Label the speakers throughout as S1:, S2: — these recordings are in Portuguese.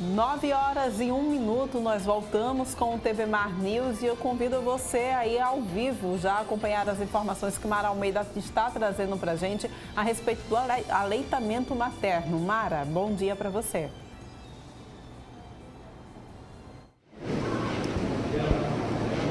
S1: 9h01, nós voltamos com o TV Mar News e eu convido você aí ao vivo já a acompanhar as informações que Mara Almeida está trazendo para a gente a respeito do aleitamento materno. Mara, bom dia para você.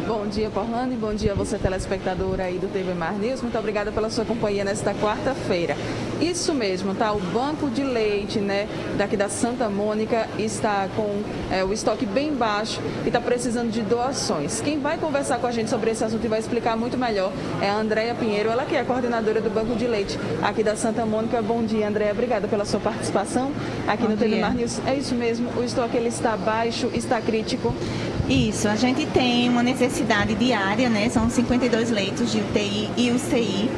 S2: Bom dia, Porlando, e bom dia a você, telespectadora aí do TV Mar News. Muito obrigada pela sua companhia nesta quarta-feira. Isso mesmo, tá? O banco de leite, né, daqui da Santa Mônica está com o estoque bem baixo e está precisando de doações. Quem vai conversar com a gente sobre esse assunto e vai explicar muito melhor é a Andréia Pinheiro, ela que é a coordenadora do banco de leite aqui da Santa Mônica. Bom dia, Andréia. Obrigada pela sua participação aqui no TV Mar News. É isso mesmo, o estoque ele está baixo, está crítico.
S3: Isso, a gente tem uma necessidade diária, né? São 52 leitos de UTI e UCI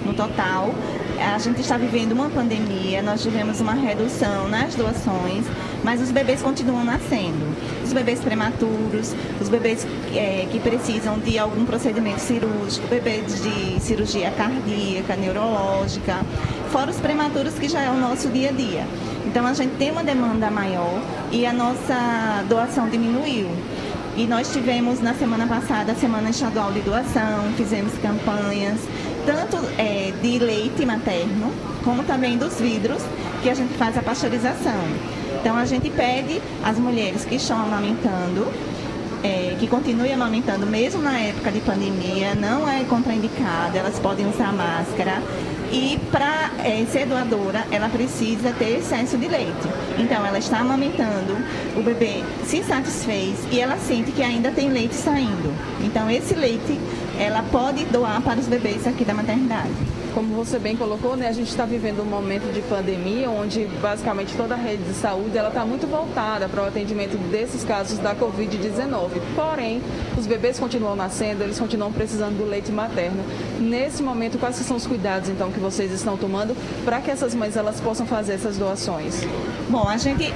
S3: no total. A gente está vivendo uma pandemia, nós tivemos uma redução nas doações, mas os bebês continuam nascendo. Os bebês prematuros, os bebês que precisam de algum procedimento cirúrgico, bebês de cirurgia cardíaca, neurológica, fora os prematuros que já é o nosso dia a dia. Então a gente tem uma demanda maior e a nossa doação diminuiu. E nós tivemos na semana passada a Semana Estadual de Doação, fizemos campanhas, tanto de leite materno, como também dos vidros, que a gente faz a pasteurização. Então a gente pede às mulheres que estão amamentando, que continuem amamentando mesmo na época de pandemia, não é contraindicada, elas podem usar máscara. E para ser doadora, ela precisa ter excesso de leite. Então, ela está amamentando, o bebê se satisfez e ela sente que ainda tem leite saindo. Então, esse leite, ela pode doar para os bebês aqui da maternidade.
S2: Como você bem colocou, né, a gente está vivendo um momento de pandemia, onde basicamente toda a rede de saúde está muito voltada para o atendimento desses casos da Covid-19. Porém, os bebês continuam nascendo, eles continuam precisando do leite materno. Nesse momento, quais são os cuidados, então, que vocês estão tomando para que essas mães elas possam fazer essas doações?
S3: Bom, a gente,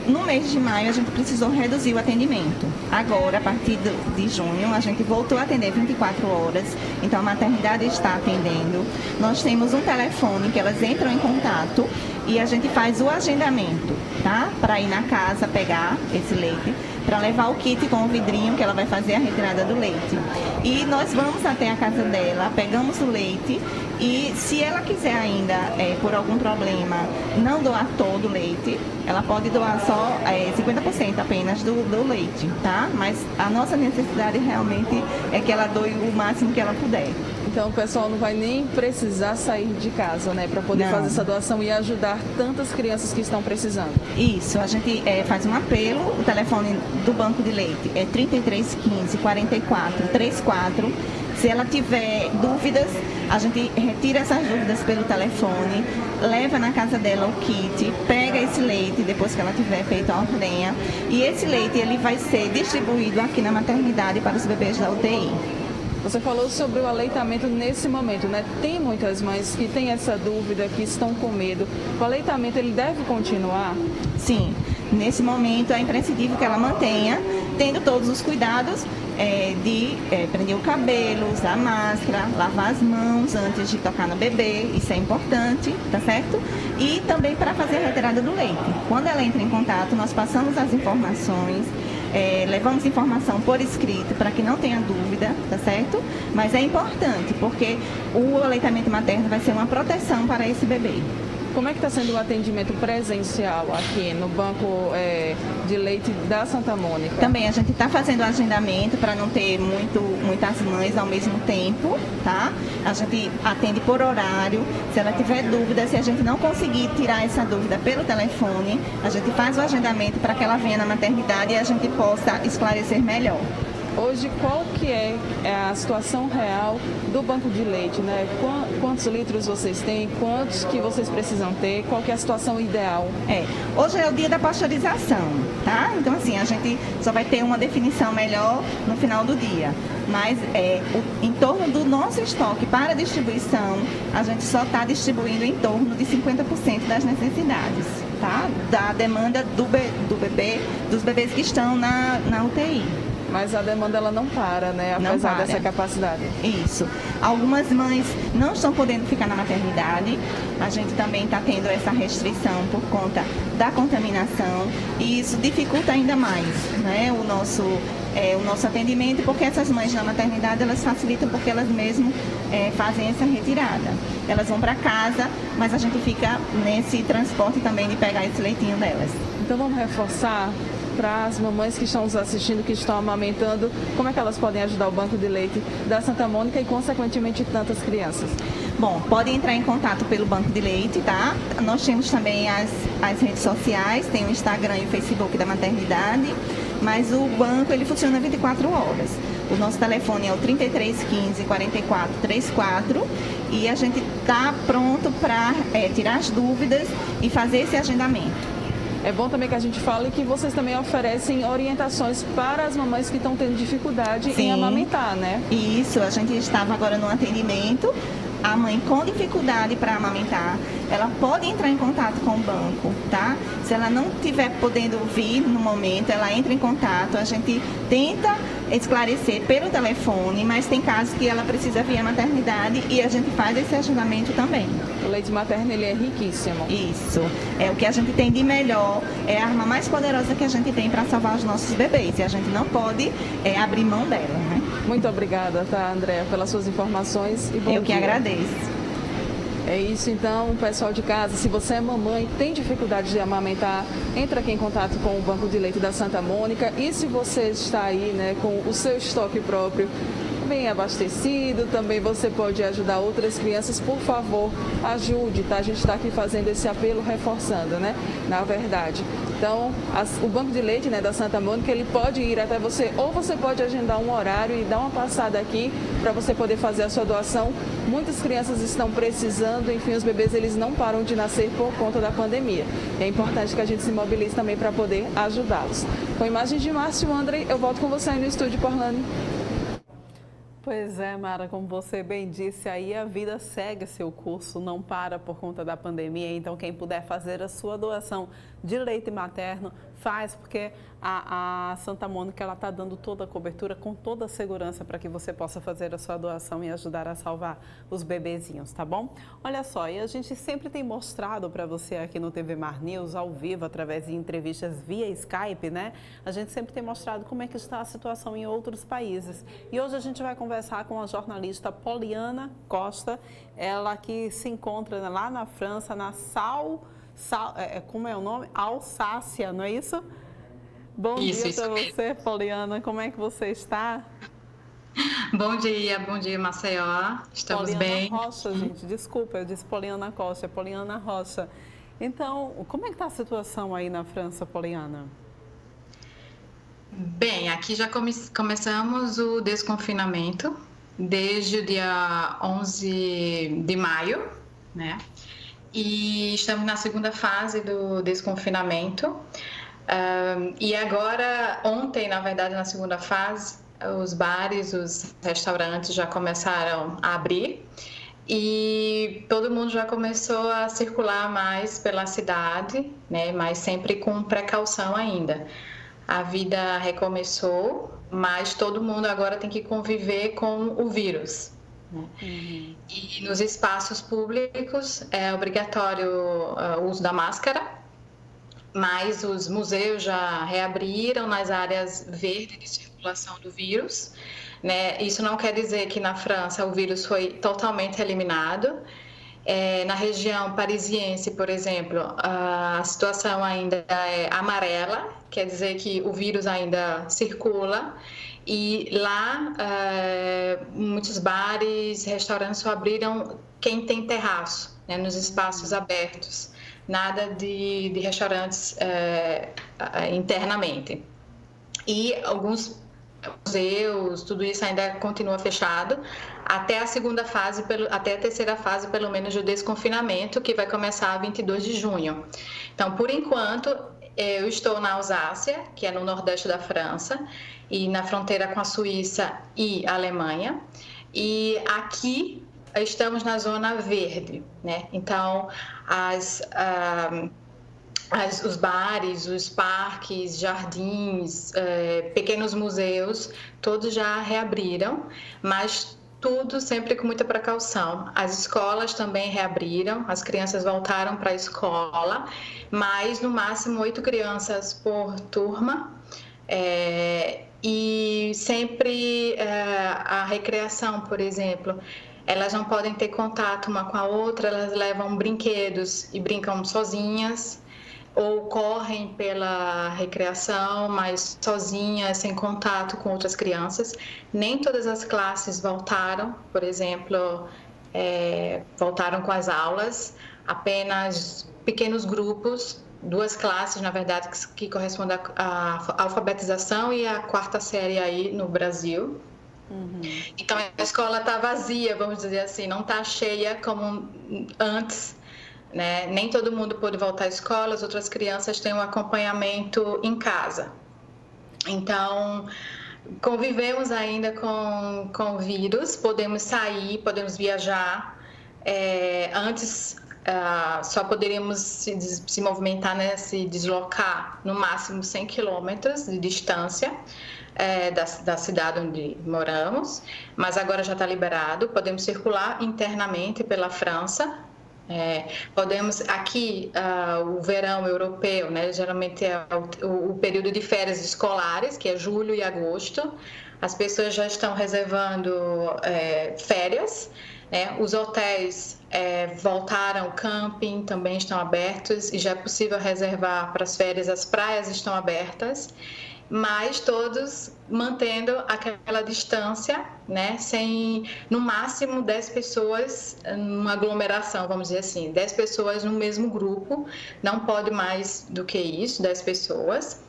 S3: no mês de maio, a gente precisou reduzir o atendimento. Agora, a partir de junho, a gente voltou a atender 24 horas, então a maternidade está atendendo. Nós temos um telefone que elas entram em contato e a gente faz o agendamento, tá? Para ir na casa pegar esse leite, para levar o kit com o vidrinho que ela vai fazer a retirada do leite. E nós vamos até a casa dela, pegamos o leite e se ela quiser ainda, por algum problema, não doar todo o leite, ela pode doar só 50% apenas do leite, tá? Mas a nossa necessidade realmente é que ela doe o máximo que ela puder.
S2: Então o pessoal não vai nem precisar sair de casa, né, para poder fazer essa doação e ajudar tantas crianças que estão precisando.
S3: Isso, a gente faz um apelo, o telefone do banco de leite é 3315 44 34. Se ela tiver dúvidas, a gente retira essas dúvidas pelo telefone, leva na casa dela o kit, pega esse leite depois que ela tiver feito a ordenha e esse leite ele vai ser distribuído aqui na maternidade para os bebês da UTI.
S2: Você falou sobre o aleitamento nesse momento, né? Tem muitas mães que têm essa dúvida, que estão com medo. O aleitamento, ele deve continuar?
S3: Sim, nesse momento é imprescindível que ela mantenha, tendo todos os cuidados de prender o cabelo, usar máscara, lavar as mãos antes de tocar no bebê, isso é importante, tá certo? E também para fazer a retirada do leite. Quando ela entra em contato, nós passamos as informações, levamos informação por escrito para que não tenha dúvida, tá certo? Mas é importante porque o aleitamento materno vai ser uma proteção para esse bebê.
S2: Como é que está sendo o atendimento presencial aqui no banco de leite da Santa Mônica?
S3: Também a gente está fazendo o agendamento para não ter muitas mães ao mesmo tempo, tá? A gente atende por horário. Se ela tiver dúvida, se a gente não conseguir tirar essa dúvida pelo telefone, a gente faz o agendamento para que ela venha na maternidade e a gente possa esclarecer melhor.
S2: Hoje, qual que é a situação real do banco de leite, né? Quantos litros vocês têm? Quantos que vocês precisam ter? Qual que é a situação ideal?
S3: Hoje é o dia da pasteurização, tá? Então, assim, a gente só vai ter uma definição melhor no final do dia. Mas em torno do nosso estoque para distribuição, a gente só está distribuindo em torno de 50% das necessidades, tá? Da demanda do bebê, dos bebês que estão na UTI.
S2: Mas a demanda ela não para, né? Apesar dessa capacidade.
S3: Isso. Algumas mães não estão podendo ficar na maternidade. A gente também está tendo essa restrição por conta da contaminação e isso dificulta ainda mais, né, o nosso atendimento, porque essas mães na maternidade elas facilitam porque elas mesmas fazem essa retirada. Elas vão para casa, mas a gente fica nesse transporte também de pegar esse leitinho delas.
S2: Então vamos reforçar para as mamães que estão nos assistindo, que estão amamentando, como é que elas podem ajudar o Banco de Leite da Santa Mônica e, consequentemente, tantas crianças?
S3: Bom, podem entrar em contato pelo Banco de Leite, tá? Nós temos também as redes sociais, tem o Instagram e o Facebook da maternidade, mas o banco ele funciona 24 horas. O nosso telefone é o 3315 4434 e a gente está pronto para tirar as dúvidas e fazer esse agendamento.
S2: É bom também que a gente fale que vocês também oferecem orientações para as mamães que estão tendo dificuldade em amamentar, né?
S3: Isso, a gente estava agora no atendimento. A mãe com dificuldade para amamentar, ela pode entrar em contato com o banco, tá? Se ela não estiver podendo vir no momento, ela entra em contato, a gente tenta esclarecer pelo telefone, mas tem casos que ela precisa vir à maternidade e a gente faz esse agendamento também.
S2: O leite materno ele é riquíssimo.
S3: Isso, é o que a gente tem de melhor, é a arma mais poderosa que a gente tem para salvar os nossos bebês e a gente não pode abrir mão dela, né?
S2: Muito obrigada, tá, Andréa, pelas suas informações e bom dia.
S3: Eu que agradeço.
S2: É isso então, pessoal de casa, se você é mamãe e tem dificuldade de amamentar, entra aqui em contato com o Banco de Leite da Santa Mônica e se você está aí, né, com o seu estoque próprio bem abastecido, também você pode ajudar outras crianças, por favor, ajude, tá? A gente está aqui fazendo esse apelo, reforçando, né, na verdade. Então, o Banco de Leite, né, da Santa Mônica, ele pode ir até você, ou você pode agendar um horário e dar uma passada aqui para você poder fazer a sua doação. Muitas crianças estão precisando, enfim, os bebês eles não param de nascer por conta da pandemia. E é importante que a gente se mobilize também para poder ajudá-los. Com imagens de Márcio André, eu volto com você aí no estúdio, Porlane.
S1: Pois é, Mara, como você bem disse, aí a vida segue seu curso, não para por conta da pandemia. Então, quem puder fazer a sua doação de leite materno, faz, porque a Santa Mônica ela está dando toda a cobertura, com toda a segurança para que você possa fazer a sua doação e ajudar a salvar os bebezinhos, tá bom? Olha só, e a gente sempre tem mostrado para você aqui no TV Mar News, ao vivo, através de entrevistas via Skype, né? A gente sempre tem mostrado como é que está a situação em outros países. E hoje a gente vai conversar com a jornalista Poliana Costa, ela que se encontra lá na França, na como é o nome? Alsácia, não é isso? Bom dia para você, Poliana. Como é que você está?
S4: Bom dia, Maceió. Estamos
S1: Poliana
S4: bem.
S1: Rocha, gente. Desculpa, eu disse Poliana Costa, é Poliana Rocha. Então, como é que está a situação aí na França, Poliana?
S4: Bem, aqui já começamos o desconfinamento desde o dia 11 de maio, né? E estamos na segunda fase do desconfinamento. E agora, ontem, na verdade, na segunda fase, os bares, os restaurantes já começaram a abrir e todo mundo já começou a circular mais pela cidade, né? Mas sempre com precaução ainda. A vida recomeçou, mas todo mundo agora tem que conviver com o vírus. E nos espaços públicos é obrigatório o uso da máscara, mas os museus já reabriram nas áreas verdes de circulação do vírus, né? Isso não quer dizer que na França o vírus foi totalmente eliminado. Na região parisiense, por exemplo, a situação ainda é amarela, quer dizer que o vírus ainda circula. E lá, muitos bares, restaurantes só abriram quem tem terraço, né, nos espaços abertos. Nada de restaurantes internamente. E alguns museus, tudo isso ainda continua fechado até a segunda fase, até a terceira fase, pelo menos, do desconfinamento, que vai começar a 22 de junho. Então, por enquanto, eu estou na Alsácia, que é no nordeste da França, e na fronteira com a Suíça e a Alemanha. E aqui estamos na zona verde, né? Então, os bares, os parques, jardins, pequenos museus, todos já reabriram, mas tudo sempre com muita precaução. As escolas também reabriram, as crianças voltaram para a escola, mas no máximo 8 crianças por turma. E sempre a recreação, por exemplo, elas não podem ter contato uma com a outra, elas levam brinquedos e brincam sozinhas, ou correm pela recreação, mas sozinhas, sem contato com outras crianças. Nem todas as classes voltaram, por exemplo, voltaram com as aulas, apenas pequenos grupos, 2 classes, na verdade, que correspondem à alfabetização e à 4ª série aí no Brasil. Então, a escola está vazia, vamos dizer assim, não está cheia como antes, né? Nem todo mundo pôde voltar à escola, as outras crianças têm um acompanhamento em casa. Então, convivemos ainda com o vírus, podemos sair, podemos viajar. Antes, só poderíamos se movimentar, né, se deslocar no máximo 100 quilômetros de distância da cidade onde moramos, mas agora já está liberado, podemos circular internamente pela França. Podemos, aqui, o verão europeu, né, geralmente é o período de férias escolares, que é julho e agosto, as pessoas já estão reservando férias, né? Os hotéis voltaram, camping também estão abertos e já é possível reservar para as férias, as praias estão abertas, mas todos mantendo aquela distância, né? Sem, no máximo, 10 pessoas numa aglomeração, vamos dizer assim, 10 pessoas no mesmo grupo, não pode mais do que isso, 10 pessoas.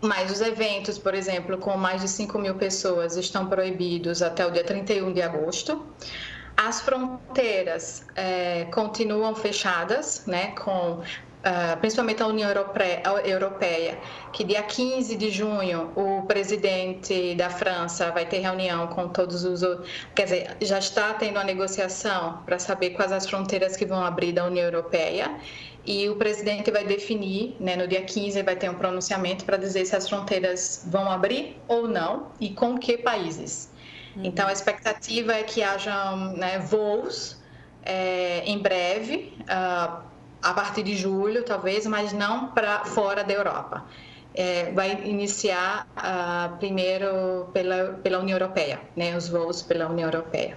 S4: Mas os eventos, por exemplo, com mais de 5.000 pessoas estão proibidos até o dia 31 de agosto. As fronteiras continuam fechadas, né, principalmente a União Europeia, que dia 15 de junho o presidente da França vai ter reunião com todos os... Quer dizer, já está tendo a negociação para saber quais as fronteiras que vão abrir da União Europeia. E o presidente vai definir, né, no dia 15 vai ter um pronunciamento para dizer se as fronteiras vão abrir ou não e com que países. Então, a expectativa é que hajam, né, voos em breve, a partir de julho, talvez, mas não para fora da Europa. Vai iniciar primeiro pela União Europeia, né, os voos pela União Europeia.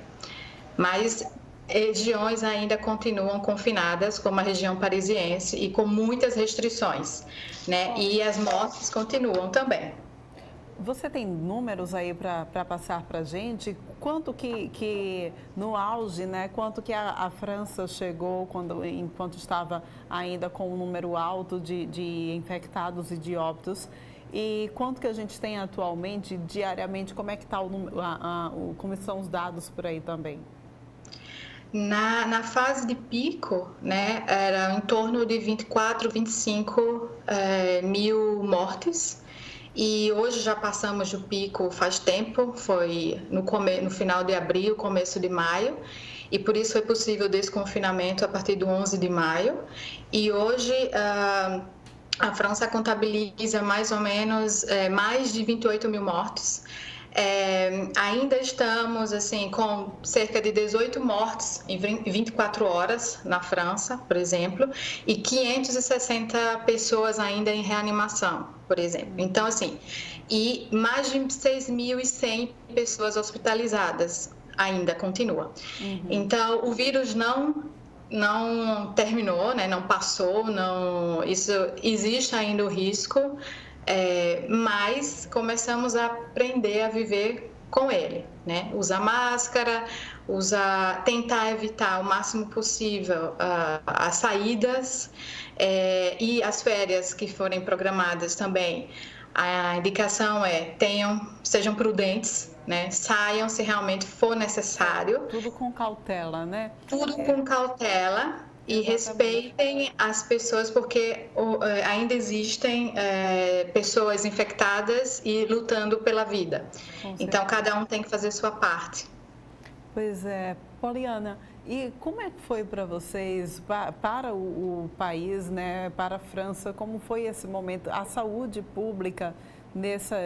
S4: Mas regiões ainda continuam confinadas, como a região parisiense, e com muitas restrições, né, e as mortes continuam também.
S1: Você tem números aí para passar para a gente? Quanto que no auge, né? Quanto que a França chegou enquanto estava ainda com um número alto de infectados e de óbitos? E quanto que a gente tem atualmente, diariamente? Como é que está como são os dados por aí também?
S4: Na fase de pico, né, era em torno de 24, 25 mil mortes. E hoje já passamos do pico faz tempo, foi no final de abril, começo de maio, e por isso foi possível o desconfinamento a partir do 11 de maio. E hoje a França contabiliza mais ou menos mais de 28 mil mortes. Ainda estamos assim, com cerca de 18 mortes em 24 horas na França, por exemplo, e 560 pessoas ainda em reanimação, por exemplo. Então, assim, e mais de 6.100 pessoas hospitalizadas ainda continua. Então, o vírus não terminou, né? Não passou, isso existe ainda o risco. Mas começamos a aprender a viver com ele, né? Usar máscara, tentar evitar o máximo possível as saídas e as férias que forem programadas também. A indicação sejam prudentes, né? Saiam se realmente for necessário.
S1: Tudo com cautela, né?
S4: Tudo com cautela. E respeitem as pessoas, porque ainda existem pessoas infectadas e lutando pela vida. Então, cada um tem que fazer sua parte.
S1: Pois é. Poliana, E como é que foi para vocês, para o país, né, para a França, como foi esse momento, a saúde pública,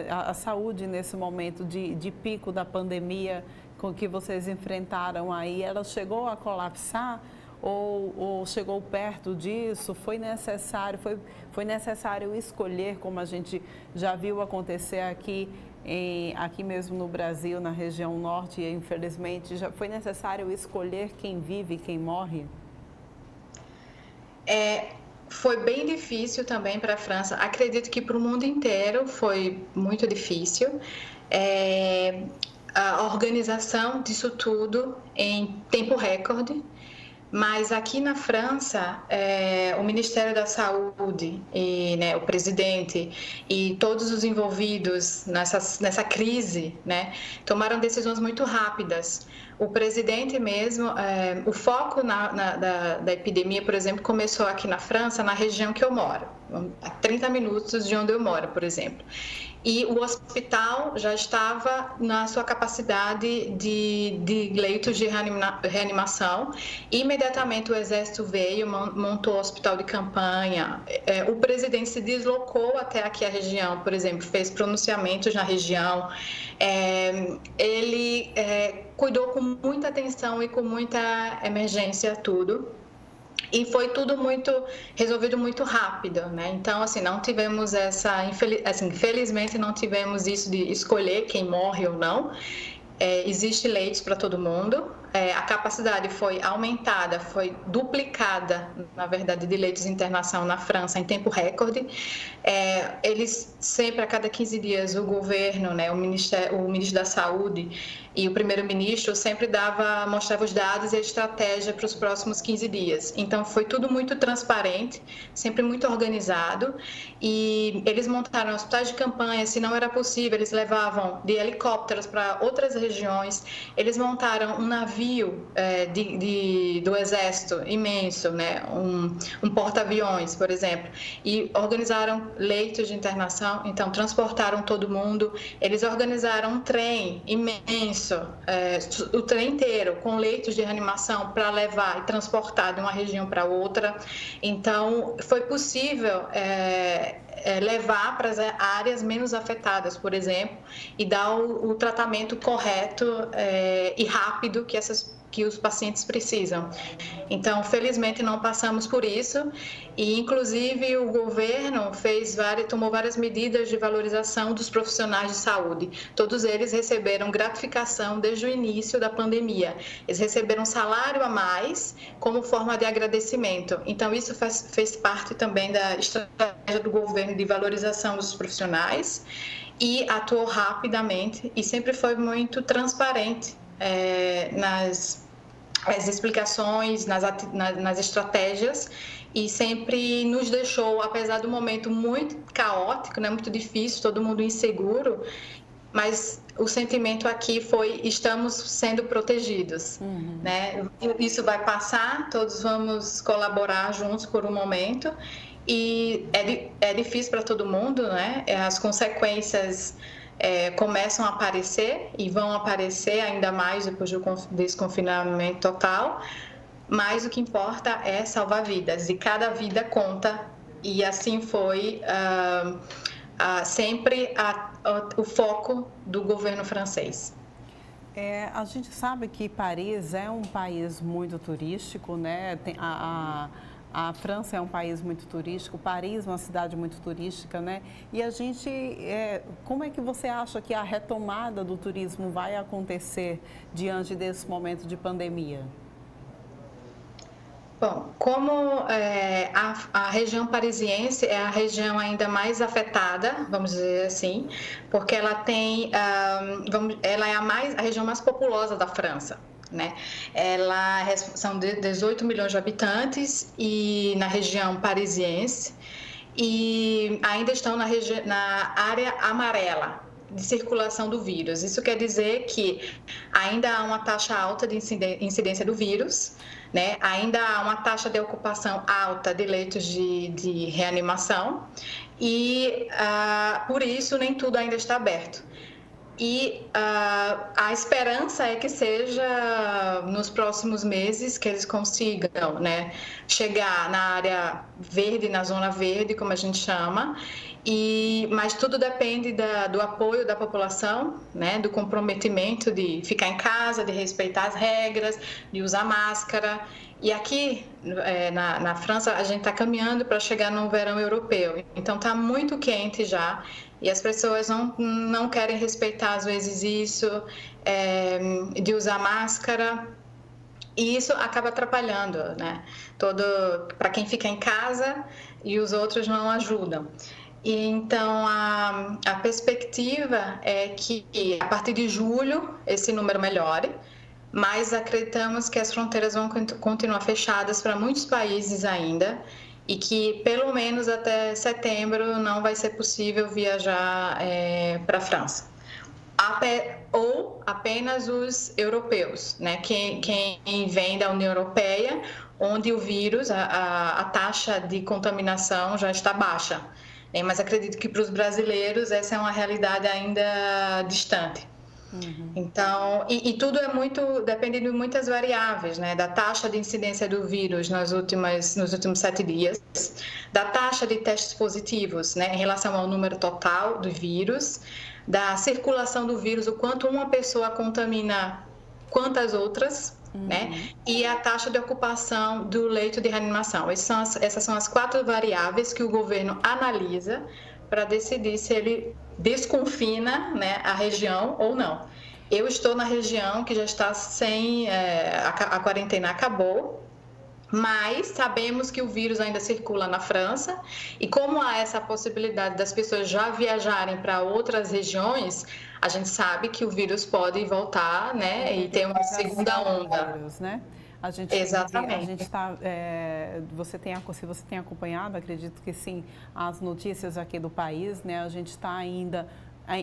S1: a saúde nesse momento de pico da pandemia com que vocês enfrentaram aí, ela chegou a colapsar ou chegou perto disso? Foi necessário escolher, como a gente já viu acontecer aqui mesmo no Brasil, na região norte, e infelizmente já foi necessário escolher quem vive e quem morre?
S4: Foi bem difícil também para a França. Acredito que para o mundo inteiro foi muito difícil. A organização disso tudo em tempo recorde. Mas aqui na França, o Ministério da Saúde, e, né, o presidente e todos os envolvidos nessa crise, né, tomaram decisões muito rápidas. O presidente mesmo, o foco da epidemia, por exemplo, começou aqui na França, na região que eu moro, a 30 minutos de onde eu moro, por exemplo. E o hospital já estava na sua capacidade de leitos de reanimação. Imediatamente o Exército veio, montou o hospital de campanha. O presidente se deslocou até aqui a região, por exemplo, fez pronunciamentos na região. Ele cuidou com muita atenção e com muita emergência tudo. E foi tudo resolvido muito rápido, né? Então, assim, não tivemos infelizmente não tivemos isso de escolher quem morre ou não. Existe leitos para todo mundo. A capacidade foi aumentada, foi duplicada, na verdade, de leitos de internação na França em tempo recorde. Eles sempre, a cada 15 dias, o governo, né, o ministro da Saúde e o primeiro-ministro sempre mostrava os dados e a estratégia para os próximos 15 dias. Então, foi tudo muito transparente, sempre muito organizado. E eles montaram hospitais de campanha, se não era possível, eles levavam de helicópteros para outras regiões. Eles montaram um navio do Exército imenso, né? um porta-aviões, por exemplo, e organizaram leitos de internação, então transportaram todo mundo. Eles organizaram um trem imenso, o trem inteiro, com leitos de reanimação para levar e transportar de uma região para outra. Então, foi possível levar para as áreas menos afetadas, por exemplo, e dar o tratamento correto e rápido que os pacientes precisam. Então, felizmente, não passamos por isso e, inclusive, o governo tomou várias medidas de valorização dos profissionais de saúde. Todos eles receberam gratificação desde o início da pandemia. Eles receberam salário a mais como forma de agradecimento. Então, isso fez parte também da estratégia do governo de valorização dos profissionais e atuou rapidamente e sempre foi muito transparente nas explicações, nas estratégias, e sempre nos deixou, apesar do momento muito caótico, né, muito difícil, todo mundo inseguro, mas o sentimento aqui foi: estamos sendo protegidos. Né? Isso vai passar, todos vamos colaborar juntos por um momento, e é difícil para todo mundo, né? As consequências começam a aparecer e vão aparecer ainda mais depois do desconfinamento total, mas o que importa é salvar vidas, e cada vida conta, e assim foi sempre o foco do governo francês.
S1: A gente sabe que Paris é um país muito turístico, né? A França é um país muito turístico, Paris é uma cidade muito turística, né? E a gente, como é que você acha que a retomada do turismo vai acontecer diante desse momento de pandemia?
S4: Bom, como a região parisiense é a região ainda mais afetada, vamos dizer assim, porque ela é a região mais populosa da França. Né? São 18 milhões de habitantes e na região parisiense, e ainda estão na área amarela de circulação do vírus. Isso quer dizer que ainda há uma taxa alta de incidência do vírus, né? Ainda há uma taxa de ocupação alta de leitos de reanimação, e por isso nem tudo ainda está aberto. E a esperança é que seja nos próximos meses que eles consigam, né, chegar na área verde, na zona verde, como a gente chama, mas tudo depende do apoio da população, né, do comprometimento de ficar em casa, de respeitar as regras, de usar máscara. E aqui na França a gente está caminhando para chegar no verão europeu, então está muito quente já. E as pessoas não querem respeitar, às vezes, isso, de usar máscara. E isso acaba atrapalhando, né? Para quem fica em casa e os outros não ajudam. E, então, a perspectiva é que, a partir de julho, esse número melhore. Mas acreditamos que as fronteiras vão continuar fechadas para muitos países ainda. E que pelo menos até setembro não vai ser possível viajar para a França. Ou apenas os europeus, né? Quem vem da União Europeia, onde o vírus, a taxa de contaminação já está baixa. Mas acredito que para os brasileiros essa é uma realidade ainda distante. Então, e tudo depende de muitas variáveis, né? Da taxa de incidência do vírus nos últimos 7 dias, da taxa de testes positivos, né, em relação ao número total do vírus, da circulação do vírus, o quanto uma pessoa contamina quantas outras, né? E a taxa de ocupação do leito de reanimação. Essas são as 4 variáveis que o governo analisa para decidir se ele desconfina, né, a região ou não. Eu estou na região que já está a quarentena acabou, mas sabemos que o vírus ainda circula na França e como há essa possibilidade das pessoas já viajarem para outras regiões, a gente sabe que o vírus pode voltar, né, e ter uma segunda onda.
S1: Né?
S4: Exatamente.
S1: A gente está, se você tem acompanhado, acredito que sim, as notícias aqui do país, né? A gente está ainda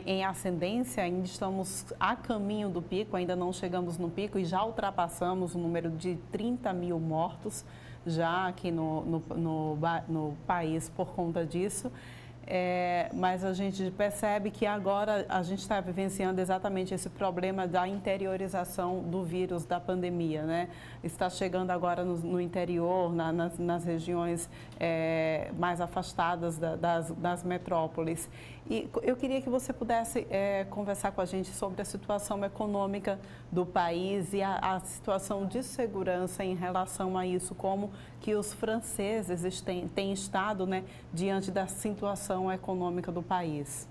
S1: em ascendência, ainda estamos a caminho do pico, ainda não chegamos no pico e já ultrapassamos o número de 30 mil mortos já aqui no país por conta disso. Mas a gente percebe que agora a gente está vivenciando exatamente esse problema da interiorização do vírus, da pandemia, né? Está chegando agora no interior, nas regiões mais afastadas das metrópoles. E eu queria que você pudesse conversar com a gente sobre a situação econômica do país e a situação de segurança em relação a isso, como que os franceses têm estado, né, diante da situação econômica do país.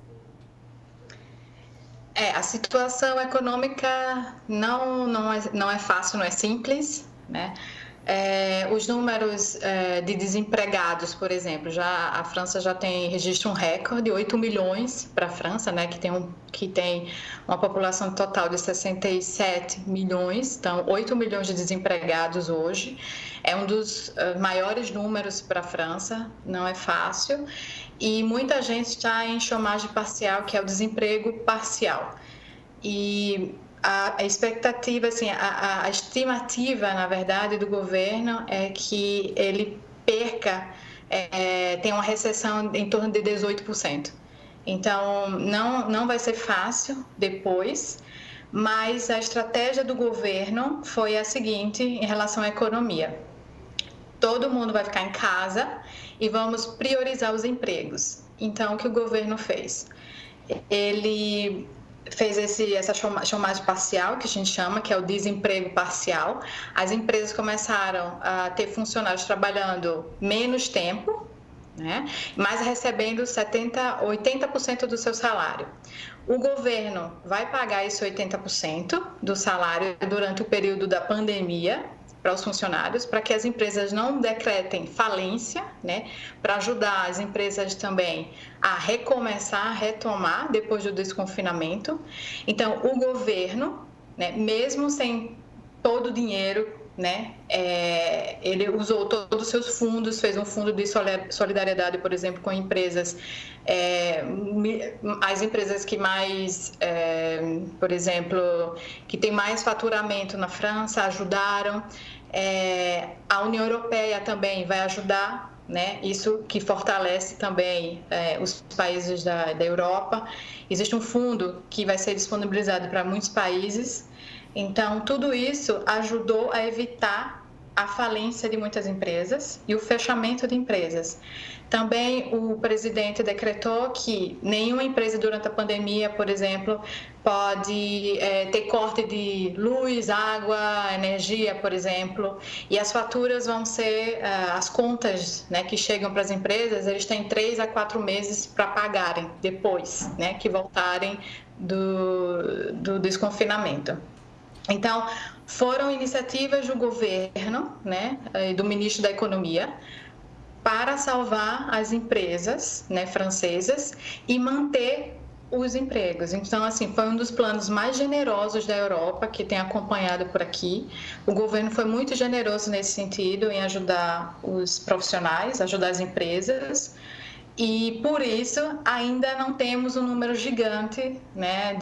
S4: A situação econômica não é fácil, não é simples, né? Os números de desempregados, por exemplo, a França já registra um recorde, 8 milhões para a França, né, que tem uma população total de 67 milhões, então 8 milhões de desempregados hoje. É um dos maiores números para a França, não é fácil. E muita gente está em chômage parcial, que é o desemprego parcial. E a expectativa, assim, a estimativa, na verdade, do governo é que ele tem uma recessão em torno de 18%. Então, não vai ser fácil depois, mas a estratégia do governo foi a seguinte em relação à economia. Todo mundo vai ficar em casa e vamos priorizar os empregos. Então, o que o governo fez? Ele fez essa chômagem parcial, que a gente chama, que é o desemprego parcial. As empresas começaram a ter funcionários trabalhando menos tempo, né, mas recebendo 80% do seu salário. O governo vai pagar esse 80% do salário durante o período da pandemia para os funcionários, para que as empresas não decretem falência, né, para ajudar as empresas também a recomeçar, a retomar depois do desconfinamento. Então, o governo, né, mesmo sem todo o dinheiro, né, ele usou todos os seus fundos, fez um fundo de solidariedade, por exemplo, com empresas, as empresas que mais, por exemplo, que tem mais faturamento na França, ajudaram. A União Europeia também vai ajudar né? Isso que fortalece também os países da Europa. Existe um fundo que vai ser disponibilizado para muitos países. Então, tudo isso ajudou a evitar a falência de muitas empresas e o fechamento de empresas. Também o presidente decretou que nenhuma empresa durante a pandemia, por exemplo, pode ter corte de luz, água, energia, por exemplo, e as faturas vão ser, as contas, né, que chegam para as empresas, eles têm 3 a 4 meses para pagarem depois, né, que voltarem do desconfinamento. Então, foram iniciativas do governo, né, do ministro da Economia, para salvar as empresas, né, francesas e manter os empregos. Então, assim, foi um dos planos mais generosos da Europa que tem acompanhado por aqui. O governo foi muito generoso nesse sentido, em ajudar os profissionais, ajudar as empresas. E, por isso, ainda não temos um número gigante, né,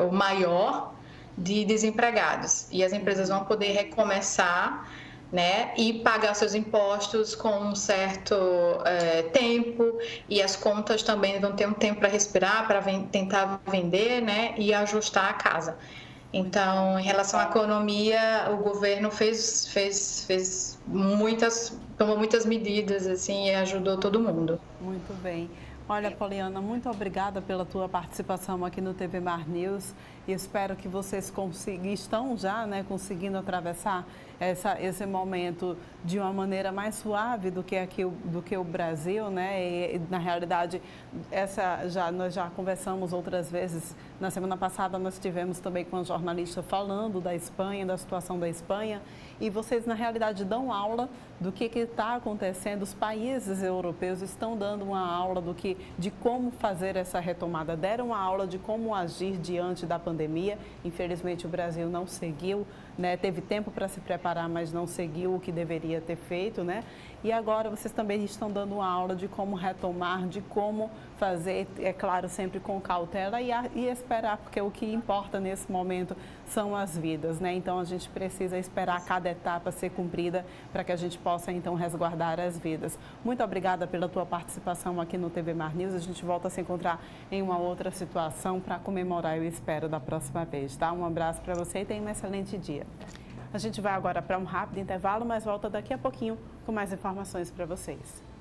S4: ou maior, de desempregados. E as empresas vão poder recomeçar, né, e pagar seus impostos com um certo tempo, e as contas também vão ter um tempo para respirar, para tentar vender, né, e ajustar a casa. Então, em relação à economia, o governo tomou muitas medidas assim, e ajudou todo mundo.
S1: Muito bem. Olha, Poliana, muito obrigada pela tua participação aqui no TV Mar News e espero que vocês estão já, né, conseguindo atravessar esse momento de uma maneira mais suave do que o Brasil, né? E, na realidade, nós já conversamos outras vezes. Na semana passada nós tivemos também com a jornalista falando da Espanha, da situação da Espanha, e vocês na realidade dão aula do que está acontecendo. Os países europeus estão dando uma aula de como fazer essa retomada, deram uma aula de como agir diante da pandemia. Infelizmente o Brasil não seguiu, né? Teve tempo para se preparar, mas não seguiu o que deveria ter feito, né? E agora vocês também estão dando uma aula de como retomar, de como fazer, é claro, sempre com cautela e esperar, porque o que importa nesse momento são as vidas, né? Então a gente precisa esperar cada etapa ser cumprida para que a gente possa então resguardar as vidas. Muito obrigada pela tua participação aqui no TV Mar News. A gente volta a se encontrar em uma outra situação para comemorar, eu espero, da próxima vez, tá? Um abraço para você e tenha um excelente dia. A gente vai agora para um rápido intervalo, mas volta daqui a pouquinho com mais informações para vocês.